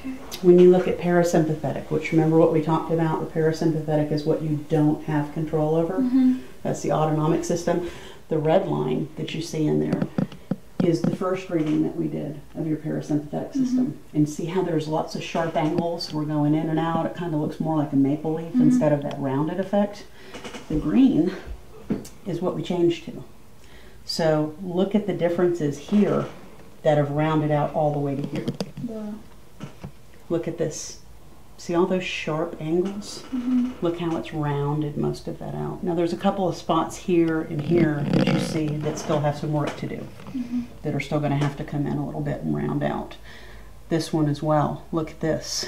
Okay. When you look at parasympathetic, which remember what we talked about, the parasympathetic is what you don't have control over. Mm-hmm. That's the autonomic system. The red line that you see in there is the first reading that we did of your parasympathetic system. And see how there's lots of sharp angles. We're going in and out. It kind of looks more like a maple leaf instead of that rounded effect. The green is what we changed to. So look at the differences here that have rounded out all the way to here. Wow. Look at this. See all those sharp angles? Look how it's rounded most of that out. Now there's a couple of spots here and here that you see that still have some work to do, that are still going to have to come in a little bit and round out. This one as well. Look at this.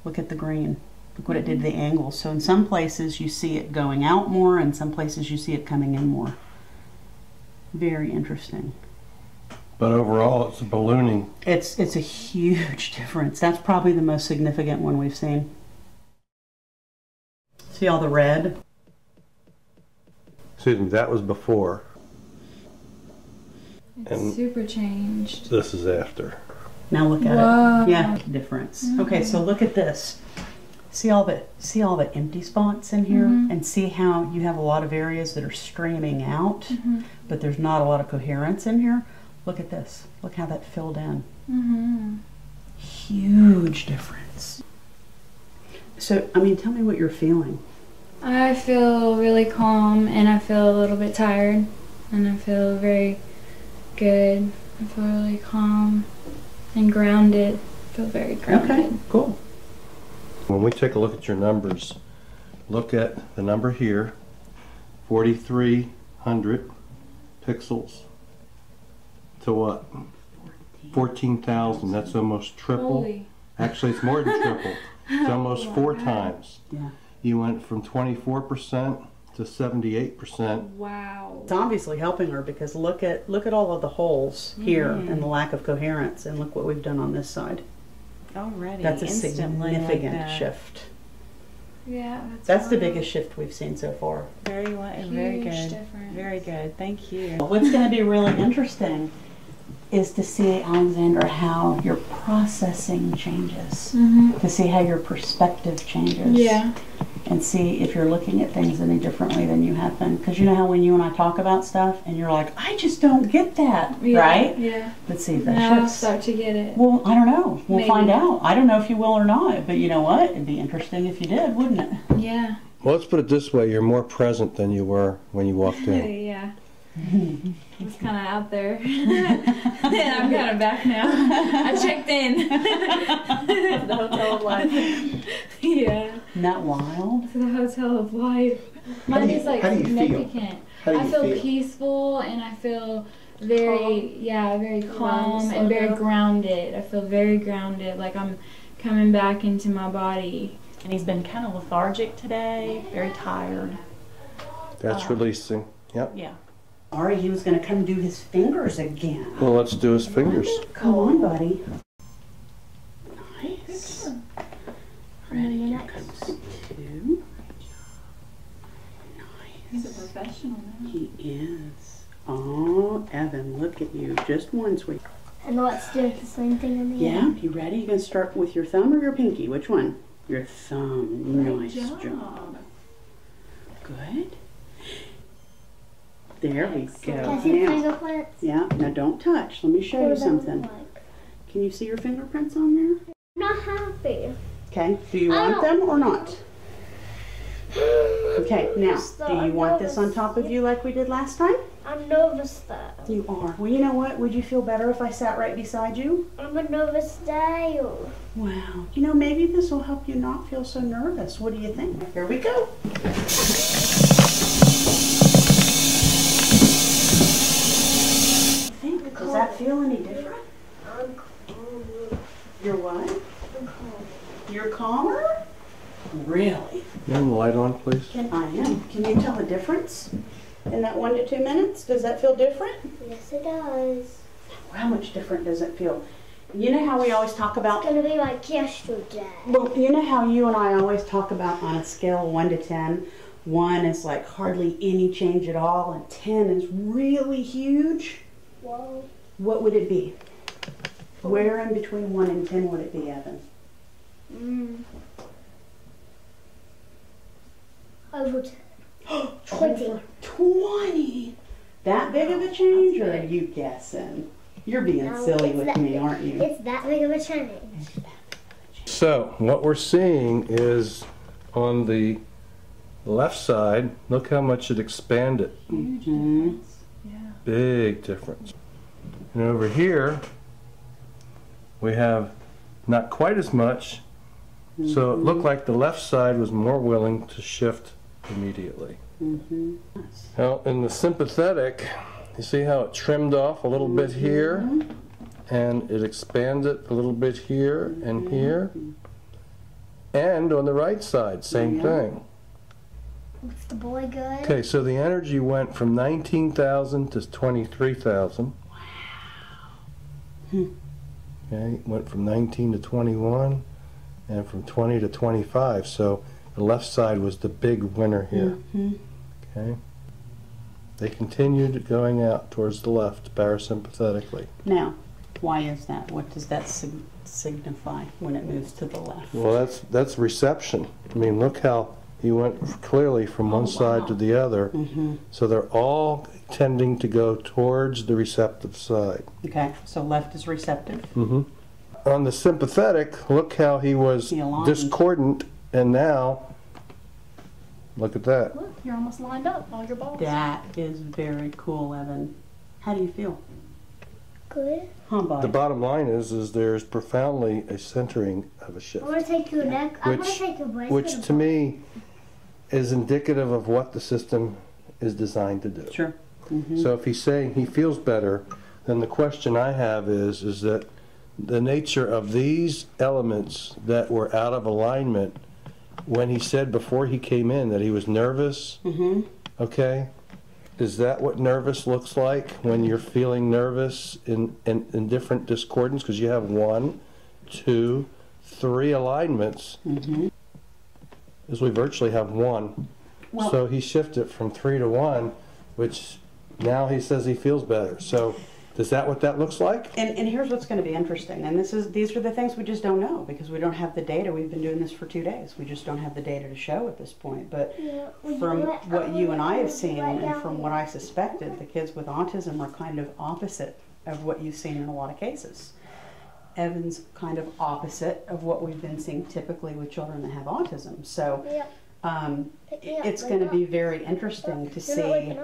Look at the green. Look what it did to the angles. So in some places you see it going out more, and some places you see it coming in more. Very interesting. But overall, it's a ballooning. It's a huge difference. That's probably the most significant one we've seen. See all the red? Excuse me, that was before. It's And super changed. this is after. Now look at Whoa. it. Yeah, difference. Okay, so look at this. See all the empty spots in here, and see how you have a lot of areas that are streaming out, but there's not a lot of coherence in here. Look at this. Look how that filled in. Huge difference. So, I mean, tell me what you're feeling. I feel really calm, and I feel a little bit tired, and I feel very good. I feel really calm and grounded. I feel very grounded. Okay, cool. When we take a look at your numbers, look at the number here, 4,300 pixels to what? 14,000. That's almost triple. Holy. Actually, it's more than triple. It's almost 4 times. Yeah. You went from 24% to 78%. Wow. It's obviously helping her, because look at all of the holes here and the lack of coherence, and look what we've done on this side. Already, That's a instantly significant like that. shift. Yeah, That's the wild. biggest shift we've seen so far. Very Huge good. difference. Very good. Thank you. What's going to be really interesting is to see, Alexandra, how your processing changes, to see how your perspective changes. Yeah. And see if you're looking at things any differently than you have been. Because you know how when you and I talk about stuff and you're like, I just don't get that, Yeah. right? Yeah. Let's see if that Now I'll shifts. start to get it. Well, I don't know. We'll Maybe. find out. I don't know if you will or not, but you know what? It'd be interesting if you did, wouldn't it? Yeah. Well, let's put it this way. You're more present than you were when you walked in. Yeah. I was kind of out there. And I'm kind of back now. I checked in. The hotel of life. Yeah. Isn't that wild? To the hotel of life. Mine is like how do you feel? significant. How do you I feel feel? peaceful, and I feel very, very calm and very slow. grounded. I feel very grounded, like I'm coming back into my body. And he's been kind of lethargic today, very tired. That's releasing. Yep. Yeah. Ari, he was going to come do his fingers again. Well, let's do his fingers. Come on, buddy. Nice. Ready, here comes 2. He's Nice. a professional now. He is. Oh, Evan, look at you. Just one, sweet. And let's do the same thing in the Yeah, end. you ready? You going to start with your thumb or your pinky? Which one? Your thumb. Nice job. job. Good. There we Can I go. see Now, fingerprints? yeah, now don't touch. Let me show What you do they look something. like? Can you see your fingerprints on there? I'm not happy. Okay, do you I want them or not? Okay, now, do you I'm want this on nervous. top of you like we did last time? I'm nervous though. You are. Well, you know what? Would you feel better if I sat right beside you? I'm a nervous Dale. Wow. You know, maybe this will help you not feel so nervous. What do you think? Here we go. Does that feel any different? I'm calm. You're what? I'm calm. You're calmer? Really? You have the light on, please? I am. Can you tell the difference in that 1 to 2 minutes? Does that feel different? Yes, it does. How much different does it feel? You know how we always talk about, It's gonna be like yesterday. well, you know how you and I always talk about on a scale of 1 to 10, 1 is like hardly any change at all, and 10 is really huge? Whoa. What would it be? Where in between 1 and 10 would it be, Evan? Over 20. 20? That big of a change, or are you guessing? You're being No, silly it's with that- me, aren't you? It's that big of a change. So what we're seeing is on the left side, look how much it expanded. Mhm. Big difference. And over here, we have not quite as much. So it looked like the left side was more willing to shift immediately. Now in the sympathetic, you see how it trimmed off a little bit here, and it expanded a little bit here and here. And on the right side, same thing. Is the boy good? Okay, so the energy went from 19,000 to 23,000. Wow. Okay, went from 19 to 21, and from 20 to 25. So the left side was the big winner here. Okay. They continued going out towards the left parasympathetically. Now, why is that? What does that signify when it moves to the left? Well, that's reception. I mean, look how he went clearly from one side to the other. So they're all tending to go towards the receptive side. Okay, so left is receptive. On the sympathetic, look how he was He aligned. discordant, and now look at that. Look, you're almost lined up, all your balls. That is very cool, Evan. How do you feel? Good. Huh, bud? The bottom line is there's profoundly a centering of a I shift, want to take your neck. I want to which take your bracelet. which to me is indicative of what the system is designed to do. Sure. So if he's saying he feels better, then the question I have is that the nature of these elements that were out of alignment, when he said before he came in that he was nervous, okay, is that what nervous looks like when you're feeling nervous in different discordance? Because you have 1, 2, 3 alignments, as we virtually have 1. Well- So he shifted from 3 to 1, which now he says he feels better. So is that what that looks like? And here's what's going to be interesting, and these are the things we just don't know because we don't have the data. We've been doing this for 2 days. We just don't have the data to show at this point. But from what you and I have seen and from what I suspected, the kids with autism are kind of opposite of what you've seen in a lot of cases. Evan's kind of opposite of what we've been seeing typically with children that have autism. So it's going to be very interesting to see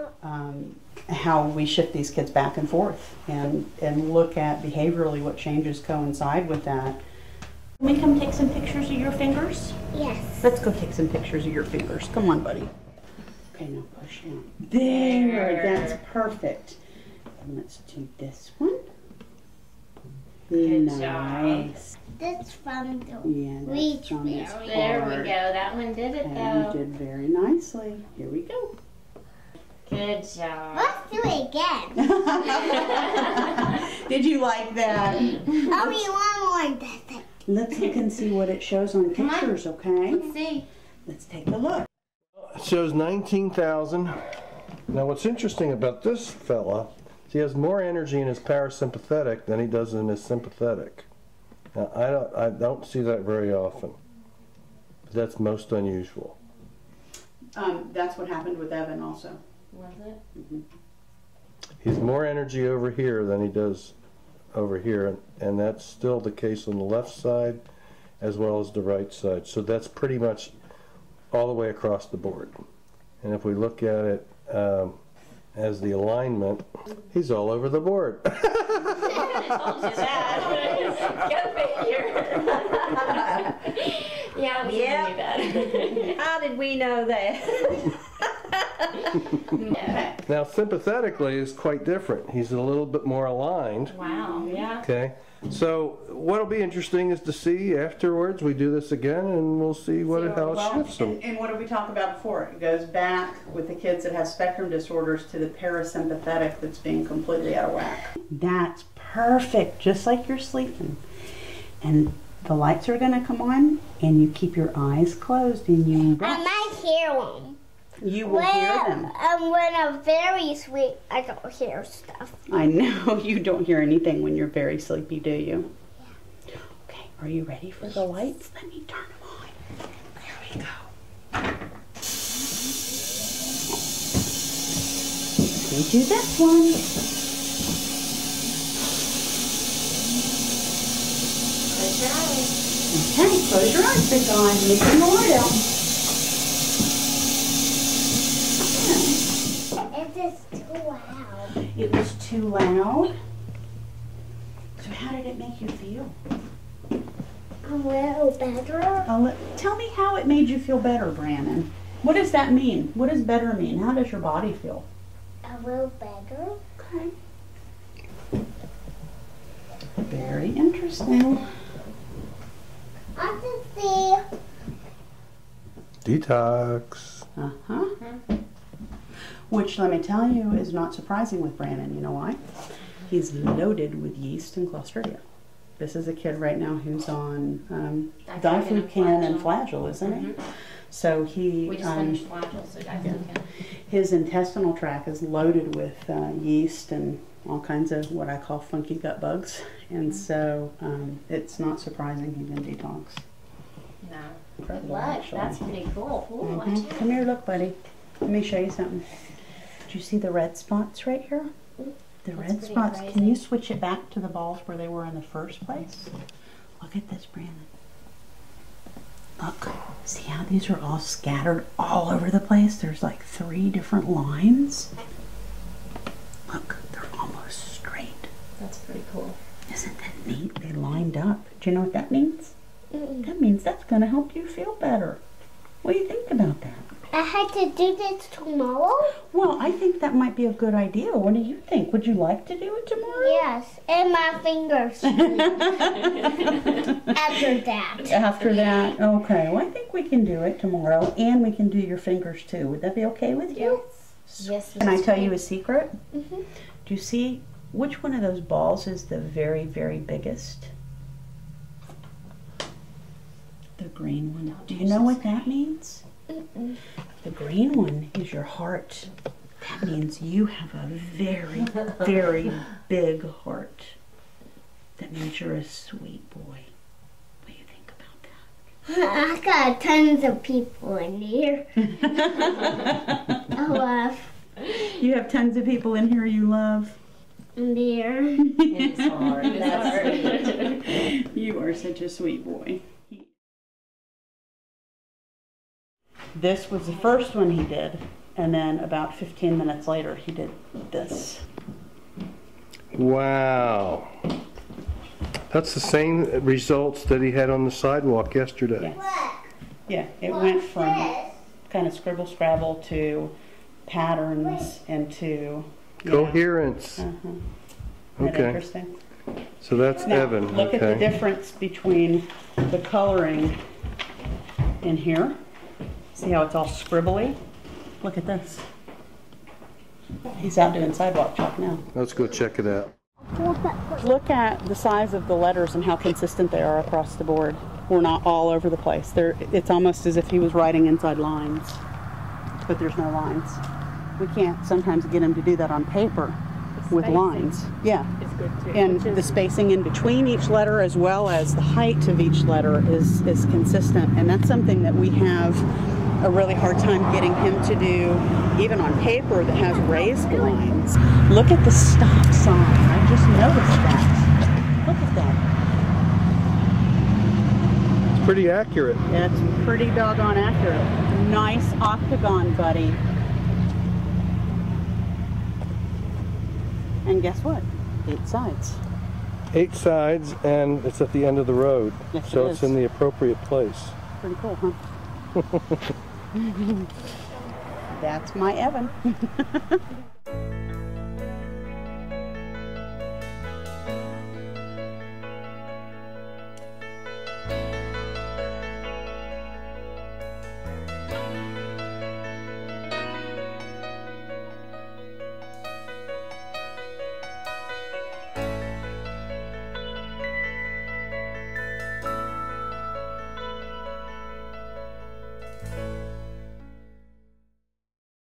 how we shift these kids back and forth and look at behaviorally what changes coincide with that. Can we come take some pictures of your fingers? Yes. Let's go take some pictures of your fingers. Come on, buddy. Okay, now push in. There, that's perfect. And let's do this one. Good Nice. That's from the Yeah, that's reach on this berry. There we part. go. That one did it And though. you did very nicely. Here we go. Good job. Let's do it again. Did you like that? Tell me one more. That's it. Let's look and see what it shows on pictures, okay? Let's see. Let's take a look. It shows 19,000. Now what's interesting about this fella, he has more energy in his parasympathetic than he does in his sympathetic. Now I don't see that very often. But that's most unusual. That's what happened with Evan also. Was it? He's more energy over here than he does over here, and that's still the case on the left side as well as the right side. So that's pretty much all the way across the board. And if we look at it as the alignment, he's all over the board. I told you that. Go figure. Yeah, we knew that. How did we know that? Yeah. Now sympathetically is quite different. He's a little bit more aligned. Wow. Yeah. Okay, so what'll be interesting is to see afterwards, we do this again and we'll see how it shifts them. And what did we talk about before? It goes back with the kids that have spectrum disorders to the parasympathetic that's being completely out of whack. That's perfect, just like you're sleeping. And the lights are going to come on and you keep your eyes closed and you I might hear one. You will hear them. When I'm very sweet, I don't hear stuff. I know you don't hear anything when you're very sleepy, do you? Yeah. Okay, are you ready for the lights? Let me turn them on. There we go. We do this one. Okay, close your eyes, big guy. Let me turn the light out. It is too loud. It was too loud. So how did it make you feel? A little better. Tell me how it made you feel better, Brandon. What does that mean? What does better mean? How does your body feel? A little better. Okay. Very interesting. I can see. Detox. Uh-huh. Which, let me tell you, is not surprising with Brandon. You know why? He's loaded with yeast and Clostridia. This is a kid right now who's on diflucan and Flagyl, isn't he? So he... We just finished Flagyl, so diflucan. His intestinal tract is loaded with yeast and all kinds of what I call funky gut bugs. And so it's not surprising he's in detox. No. Incredible, Look, actually. that's pretty cool. Ooh, watch out. Come here, look, buddy. Let me show you something. Did you see the red spots right here? The red pretty spots. crazy. Can you switch it back to the balls where they were in the first place? Look at this, Brandon. Look. See how these are all scattered all over the place? There's like 3 different lines. Look, they're almost straight. That's pretty cool. Isn't that neat? They lined up. Do you know what that means? That means that's going to help you feel better. What do you think about that? I had to do this tomorrow? Well, I think that might be a good idea. What do you think? Would you like to do it tomorrow? Yes, and my fingers. After that. After that, okay. Well, I think we can do it tomorrow, and we can do your fingers too. Would that be okay with you? Yes. Can I tell you a secret? Mm-hmm. Do you see which one of those balls is the very, very biggest? The green one. Do you know what that means? The green one is your heart. That means you have a very, very big heart. That means you're a sweet boy. What do you think about I got tons of people in here. I love You have tons of people in here you love. in there. It's hard. It's hard. You are such a sweet boy. This was the first one he did, and then about 15 minutes later he did this. Wow. That's the same results that he had on the sidewalk yesterday. Yeah, it went from kind of scribble scrabble to patterns and to Coherence. Isn't that Okay. interesting? So that's Now, Evan. look at the Okay. difference between the coloring in here. See how it's all scribbly? Look at this. He's out doing sidewalk chalk now. Let's go check it out. Look at the size of the letters and how consistent they are across the board. We're not all over the place. It's almost as if he was writing inside lines, but there's no lines. We can't sometimes get him to do that on paper with lines. Yeah. It's good too. And the spacing in between each letter as well as the height of each letter is consistent. And that's something that we have a really hard time getting him to do, even on paper that has raised lines. Look at the stop sign. I just noticed that. Look at that. It's pretty accurate. That's pretty doggone accurate. Nice octagon, buddy. And guess what? 8 sides. 8 sides, and it's at the end of the road. Yes, So it it's is. in the appropriate place. Pretty cool, huh? That's my Evan.